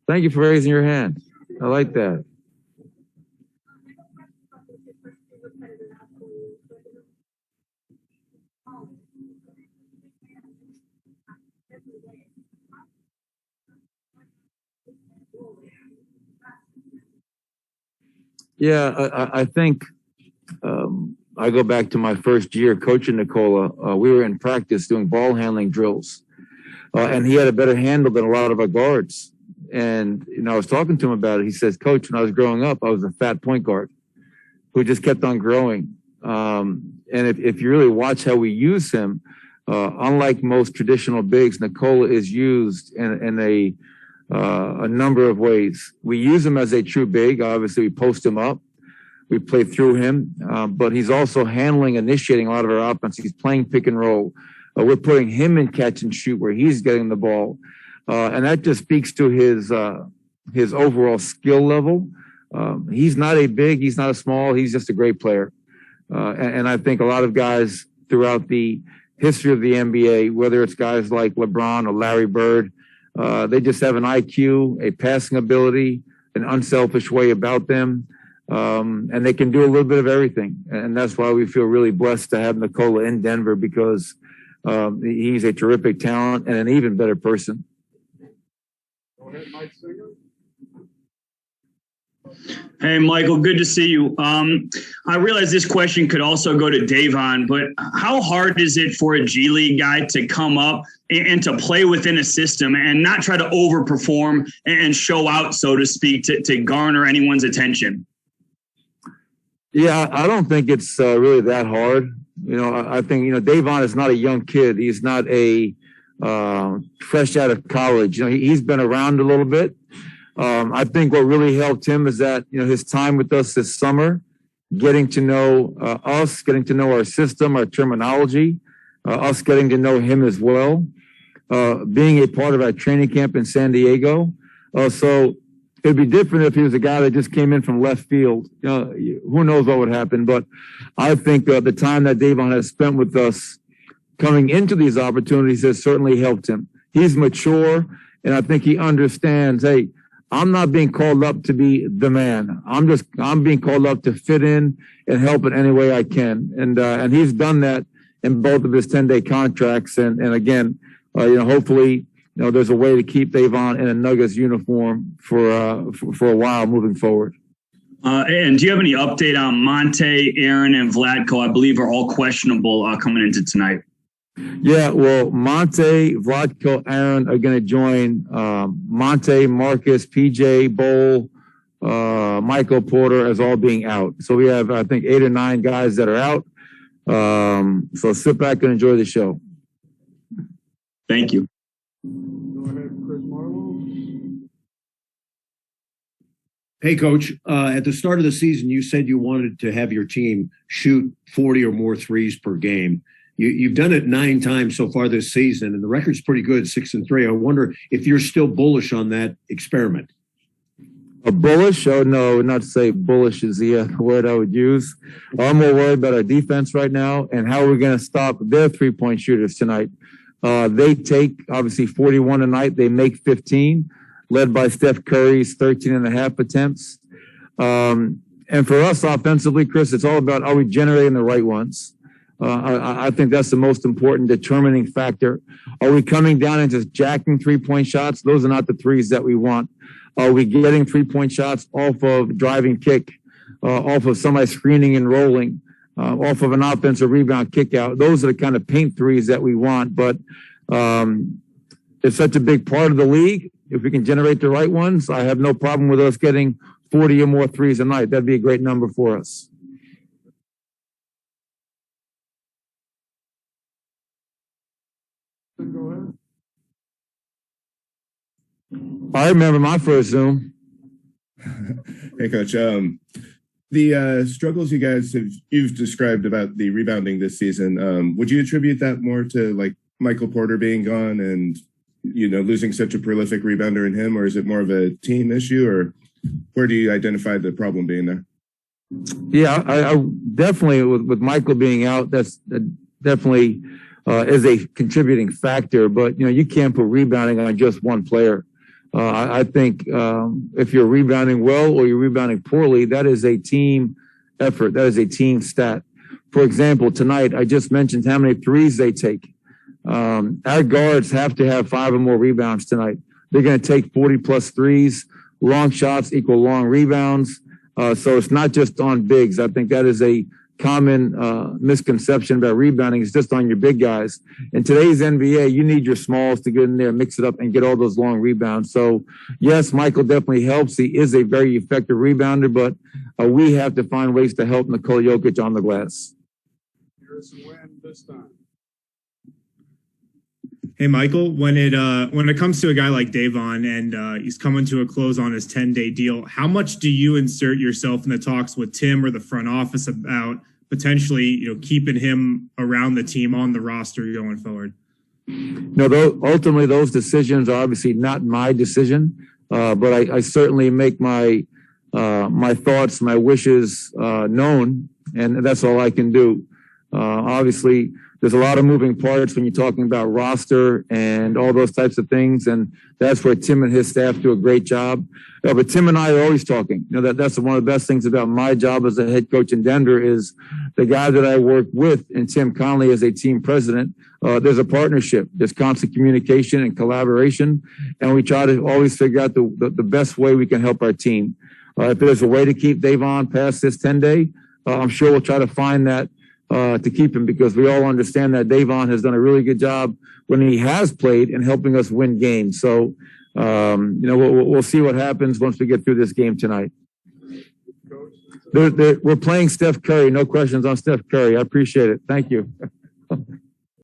Thank you for raising your hand. I like that. Yeah, I think I go back to my first year coaching Nicola. We were in practice doing ball handling drills, and he had a better handle than a lot of our guards. And I was talking to him about it. He says, "Coach, when I was growing up, I was a fat point guard who just kept on growing." And if you really watch how we use him, unlike most traditional bigs, Nicola is used in a number of ways. We use him as a true big. Obviously, we post him up. We play through him, but he's also initiating a lot of our offense. He's playing pick and roll. We're putting him in catch and shoot where he's getting the ball. And that just speaks to his overall skill level. He's not a big, he's not a small, he's just a great player. And I think a lot of guys throughout the history of the NBA, whether it's guys like LeBron or Larry Bird, they just have an IQ, a passing ability, an unselfish way about them. And they can do a little bit of everything. And that's why we feel really blessed to have Nicola in Denver, because he's a terrific talent and an even better person. Go ahead, Mike Singer. Hey, Michael, good to see you. I realize this question could also go to Davon, but how hard is it for a G League guy to come up and to play within a system and not try to overperform and show out, so to speak, to garner anyone's attention? Yeah, I don't think it's really that hard. I think, Davon is not a young kid. He's not a fresh out of college. He's been around a little bit. I think what really helped him is that, his time with us this summer, getting to know us, getting to know our system, our terminology, us getting to know him as well, being a part of our training camp in San Diego. So it'd be different if he was a guy that just came in from left field. Who knows what would happen? But I think the time that Davon has spent with us coming into these opportunities has certainly helped him. He's mature, and I think he understands, hey, I'm not being called up to be the man. I'm being called up to fit in and help in any way I can. And he's done that in both of his 10-day contracts. And again, hopefully, there's a way to keep Davon in a Nuggets uniform for a while moving forward. And do you have any update on Monte, Aaron, and Vlatko? I believe are all questionable coming into tonight. Yeah, well, Monte, Vlatko, Aaron are going to join. Monte, Marcus, PJ, Bowl, Michael Porter as all being out. So we have, I think, 8 or 9 guys that are out. So sit back and enjoy the show. Thank you. Go ahead, Chris Marlowe. Hey, Coach. At the start of the season, you said you wanted to have your team shoot 40 or more threes per game. You've done it 9 times so far this season, and the record's pretty good, 6-3. I wonder if you're still bullish on that experiment. Bullish? Oh, no, not to say bullish is the word I would use. I'm more worried about our defense right now and how we're going to stop their three-point shooters tonight. They take, obviously, 41 a night. They make 15, led by Steph Curry's 13.5 attempts. And for us offensively, Chris, it's all about, are we generating the right ones? I think that's the most important determining factor. Are we coming down and just jacking three-point shots? Those are not the threes that we want. Are we getting three-point shots off of driving kick, off of somebody screening and rolling, off of an offensive rebound kick out? Those are the kind of paint threes that we want. But it's such a big part of the league. If we can generate the right ones, I have no problem with us getting 40 or more threes a night. That'd be a great number for us. Go ahead. I remember my first Zoom. Hey, Coach. The struggles you've described about the rebounding this season, would you attribute that more to like Michael Porter being gone and losing such a prolific rebounder in him, or is it more of a team issue, or where do you identify the problem being there? Yeah, I definitely with Michael being out, that's definitely is a contributing factor, but you can't put rebounding on just one player. I think if you're rebounding well or you're rebounding poorly, that is a team effort. That is a team stat. For example, tonight, I just mentioned how many threes they take. Our guards have to have 5 or more rebounds tonight. They're going to take 40 plus threes. Long shots equal long rebounds. So it's not just on bigs. I think that is a common misconception about rebounding. It's just on your big guys. In today's NBA, you need your smalls to get in there, mix it up, and get all those long rebounds. So, yes, Michael definitely helps. He is a very effective rebounder, but we have to find ways to help Nikola Jokic on the glass. Here's a win this time. Hey, Michael, when it comes to a guy like Davon and he's coming to a close on his 10-day deal, how much do you insert yourself in the talks with Tim or the front office about potentially, keeping him around the team on the roster going forward? No, ultimately those decisions are obviously not my decision, but I certainly make my thoughts, my wishes known, and that's all I can do. Obviously, there's a lot of moving parts when you're talking about roster and all those types of things, and that's where Tim and his staff do a great job. But Tim and I are always talking. That's one of the best things about my job as a head coach in Denver is the guy that I work with, and Tim Connolly as a team president. There's a partnership. There's constant communication and collaboration, and we try to always figure out the best way we can help our team. If there's a way to keep Davon past this 10-day, I'm sure we'll try to find that to keep him, because we all understand that Davon has done a really good job when he has played in helping us win games. So, we'll see what happens once we get through this game tonight. We're playing Steph Curry. No questions on Steph Curry. I appreciate it. Thank you.